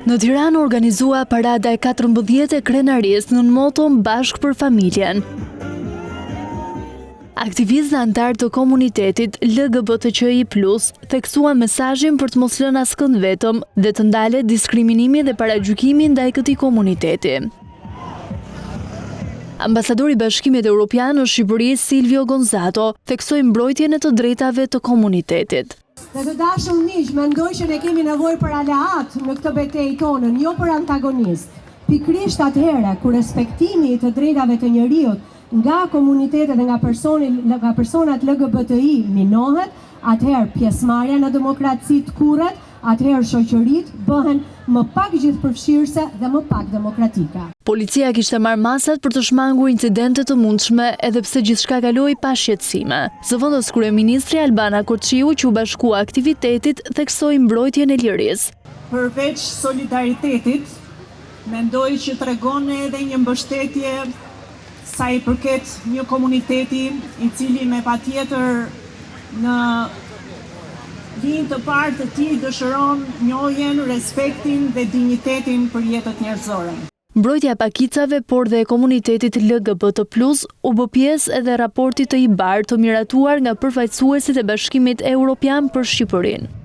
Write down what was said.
Në Tiranë organizua parada e 14 e krenarisë në moton Bashk për familjen. Aktivistë antar të komunitetit LGBTQI+ theksuan mesazhin për të mos lënë askënd vetëm dhe të ndalet diskriminimi dhe paragjykimi ndaj këtij komuniteti. Ambasadori i Bashkimit Evropian në Shqipëri Silvio Gonzato theksoi mbrojtjen e të drejtave të komunitetit. Dhe të dashur miq, mendoj që ne kemi nevojë për aleat në këtë betejë tonën, jo për antagonist. Pikërisht atëherë kur respektimi i të drejtave të njerëzit nga komunitetet dhe nga personat LGBTI minohet, atëherë pjesëmarrja në demokraci të kurret, atëherë shoqëritë bëhen më pak gjithëpërfshirëse dhe më pak demokratike. Policia kishte marrë masat për të shmangur incidente të mundshme edhe pse gjithçka kaloi pa shqetësime. Zëvendës kryeministri Albana Kurçiu që u bashkua aktivitetit theksoi mbrojtjen e lirisë. Përveç solidaritetit, mendoj që tregon edhe një mbështetje sa i përket një komuniteti i cili me patjetër në linjë të parë të tij dëshiron njohjen, respektin dhe dinjitetin për jetët njerëzore. Mbrojtja e pakicave, por dhe e komunitetit LGBT+ u bë pjesë edhe raportit të IBAR të miratuar nga përfaqësuesit e Bashkimit Evropian për Shqipërinë.